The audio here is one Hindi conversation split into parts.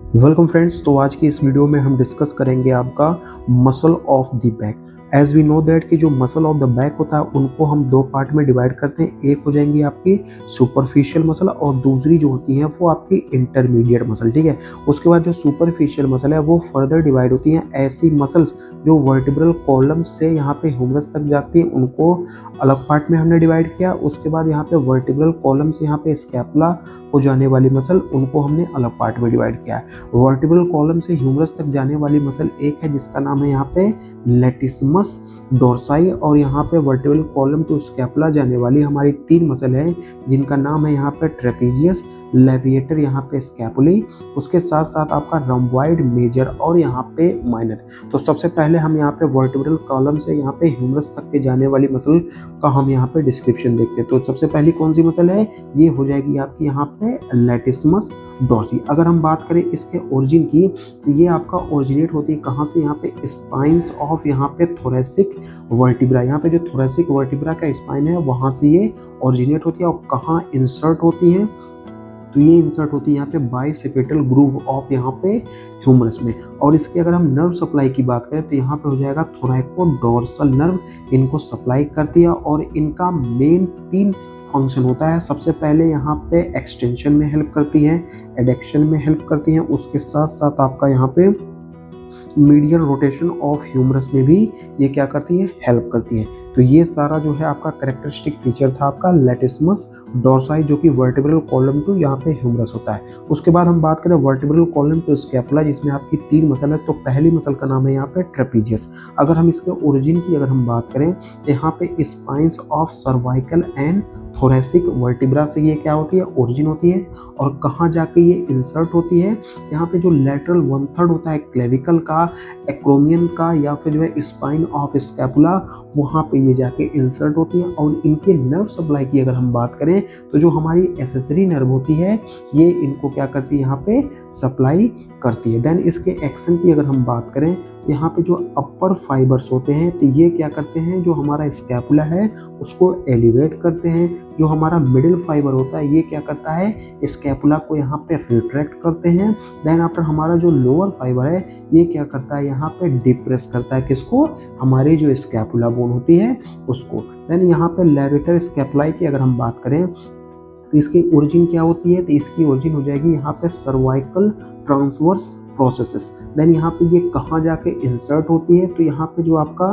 Welcome friends. तो आज की इस वीडियो में हम डिस्कस करेंगे आपका muscle of the back. As we know that कि जो मसल ऑफ द बैक होता है उनको हम दो पार्ट में डिवाइड करते हैं। एक हो जाएंगी आपकी सुपरफिशियल मसल और दूसरी जो होती है वो आपकी इंटरमीडिएट मसल। ठीक है, उसके बाद जो सुपरफिशियल मसल है वो फर्दर डिवाइड होती हैं। ऐसी मसल्स जो वर्टिब्रल कॉलम से यहाँ पे ह्यूमरस तक जाती हैं उनको अलग पार्ट में हमने डिवाइड किया। उसके बाद यहाँ पे वर्टिब्रल कॉलम से यहाँ पे स्कैपुला को जाने वाली मसल उनको हमने अलग पार्ट में डिवाइड किया है। वर्टिब्रल कॉलम से ह्यूमरस तक जाने वाली मसल एक है जिसका नाम है यहाँ पे लेटिसमस डोर्साई, और यहाँ पे वर्टिब्रल कॉलम टू स्कैपुला जाने वाली हमारी तीन मसल है जिनका नाम है यहाँ पे ट्रेपीजियस, लेविएटर, यहाँ पे स्कैपुली, उसके साथ साथ आपका रम्बॉइड मेजर और यहाँ पे माइनर। तो सबसे पहले हम यहाँ पे वर्टिब्रल कॉलम से यहाँ पे ह्यूमरस तक के जाने वाली मसल का हम यहाँ पे डिस्क्रिप्शन देखते हैं। तो सबसे पहली कौन सी मसल है, ये हो जाएगी आपकी यहाँ पे लेटिसमस डोर्सी। अगर हम बात करें इसके ओरिजिन की तो ये आपका ओरिजिनेट होती है कहाँ से, यहाँ पे स्पाइन्स ऑफ यहाँ पे थोरेसिक वर्टिब्रा। यहाँ पे जो थोरेसिक वर्टिब्रा का स्पाइन है वहाँ से ये ओरिजिनेट होती है। और कहाँ इंसर्ट होती है, तो ये इंसर्ट होती है यहाँ पे बाइसेपेटल ग्रूव ऑफ यहाँ पे ह्यूमरस में। और इसके अगर हम नर्व सप्लाई की बात करें तो यहाँ पे हो जाएगा थोरैकोडोर्सल नर्व, इनको सप्लाई करती है। और इनका मेन तीन फंक्शन होता है। सबसे पहले यहाँ पे एक्सटेंशन में हेल्प करती है, एडेक्शन में हेल्प करती है, उसके साथ साथ आपका यहाँ पे मीडियल रोटेशन ऑफ ह्यूमरस में भी ये क्या करती है, हेल्प करती है। तो ये सारा जो है आपका कैरेक्टरिस्टिक फीचर था आपका लेटिसमस डोर्साई, जो कि वर्टिब्रल कॉलम टू यहाँ पे ह्यूमरस होता है। उसके बाद हम बात करें वर्टिब्रल कॉलम टू स्कैपुला जिसमें आपकी तीन मसल है। तो पहली मसल का नाम है यहाँ पे ट्रेपीजियस। अगर हम इसके ओरिजिन की अगर हम बात करें तो यहाँ पे spines of cervical and thoracic vertebra से ये क्या होती है, ओरिजिन होती है। और कहाँ जाके ये इंसर्ट होती है, यहाँ पे जो लेटरल 1/3 होता है क्लेविकल का, एक्रोमियन का, या फिर जो है स्पाइन ऑफ स्कैपुला, वहाँ पे ये जाके इंसर्ट होती है। और इनके नर्व सप्लाई की अगर हम बात करें तो जो हमारी एसेसरी नर्व होती है ये इनको क्या करती है, यहाँ पे सप्लाई करती है। देन इसके एक्शन की अगर हम बात करें तो यहाँ पे जो अपर फाइबर्स होते हैं तो ये क्या करते हैं, जो हमारा स्कैपुला है उसको एलिवेट करते हैं। जो हमारा मिडिल फाइबर होता है ये क्या करता है, स्कैपुला को यहाँ पे रिट्रैक्ट करते हैं। देन आफ्टर हमारा जो लोअर फाइबर है ये क्या करता है, यहाँ पे डिप्रेस करता है किसको, हमारी जो स्कैपुला बोन होती है उसको। देन यहाँ पे लेविएटर स्कैपुलाई की अगर हम बात करें तो इसकी ओरिजिन क्या होती है, तो इसकी ओरिजिन हो जाएगी यहाँ पे सर्वाइकल ट्रांसवर्स प्रोसेसेस। देन यहाँ पे ये कहाँ जाके इंसर्ट होती है, तो यहाँ पे जो आपका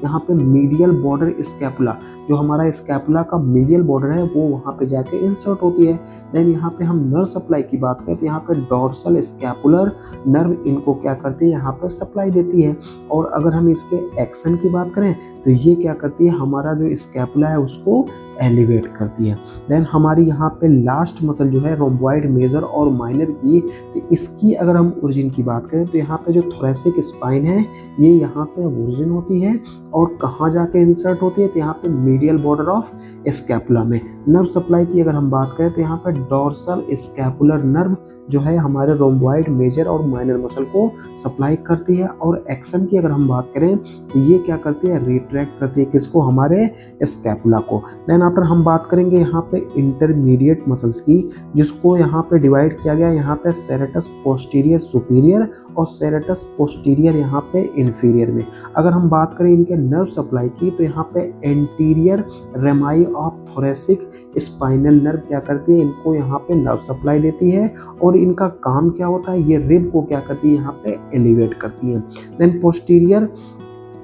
यहाँ पे मीडियल बॉर्डर स्कैपुला, जो हमारा स्कैपुला का मीडियल बॉर्डर है वो वहाँ पे जाके इंसर्ट होती है। देन यहाँ पे हम नर्व सप्लाई की बात करें तो यहाँ पे डोर्सल स्कैपुलर नर्व इनको क्या करती है, यहाँ पे सप्लाई देती है। और अगर हम इसके एक्शन की बात करें तो ये क्या करती है, हमारा जो स्कैपुला है उसको एलिवेट करती है। देन हमारी यहाँ पे लास्ट मसल जो है रोम्बॉइड मेजर और माइनर की, तो इसकी अगर हम ओरिजिन की बात करें तो यहाँ पे जो थोरेसिक स्पाइन है ये यहाँ से ओरिजिन होती है। और कहाँ जाके इंसर्ट होती है, तो यहाँ पे मीडियल बॉर्डर ऑफ स्कैपुला में। नर्व सप्लाई की अगर हम बात करें तो यहाँ पे डोर्सल स्कैपुलर नर्व जो है हमारे रोम्बॉइड मेजर और माइनर मसल को सप्लाई करती है। और एक्शन की अगर हम बात करें तो ये क्या करती है, रिट्रैक्ट करती है किसको, हमारे स्कैपुला को। देन आफ्टर हम बात करेंगे यहाँ पे इंटरमीडिएट मसल्स की, जिसको यहाँ पे डिवाइड किया गया यहाँ पे सेरेटस पोस्टीरियर सुपीरियर और सेरेटस पोस्टीरियर यहाँ पे इंफीरियर में। अगर हम बात करें इनके नर्व सप्लाई की तो यहाँ पे anterior रेमाई of thoracic spinal nerve क्या करती है, इनको यहाँ पे नर्व सप्लाई देती है। और इनका काम क्या होता है, ये रिब को क्या करती है, यहाँ पे एलिवेट करती है। देन पोस्टीरियर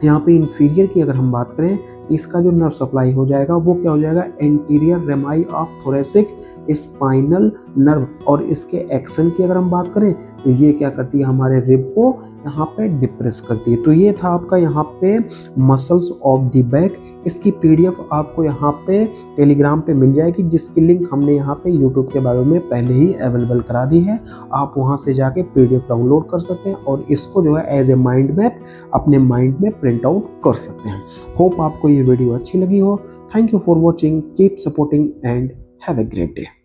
यहाँ पे इंफीरियर की अगर हम बात करें तो इसका जो नर्व सप्लाई हो जाएगा वो क्या हो जाएगा, anterior रेमाई of thoracic spinal nerve. और इसके एक्शन की अगर हम बात करें तो ये क्या करती है, हमारे रिब को यहाँ पे डिप्रेस करती है। तो ये था आपका यहाँ पे मसल्स ऑफ द बैक। इसकी पीडीएफ आपको यहाँ पे टेलीग्राम पे मिल जाएगी, जिसकी लिंक हमने यहाँ पे यूट्यूब के बारे में पहले ही अवेलेबल करा दी है। आप वहाँ से जाके पीडीएफ डाउनलोड कर सकते हैं और इसको जो है एज ए माइंड मैप अपने माइंड में प्रिंट आउट कर सकते हैं। होप आपको ये वीडियो अच्छी लगी हो। Thank you for watching, keep supporting and have a great day.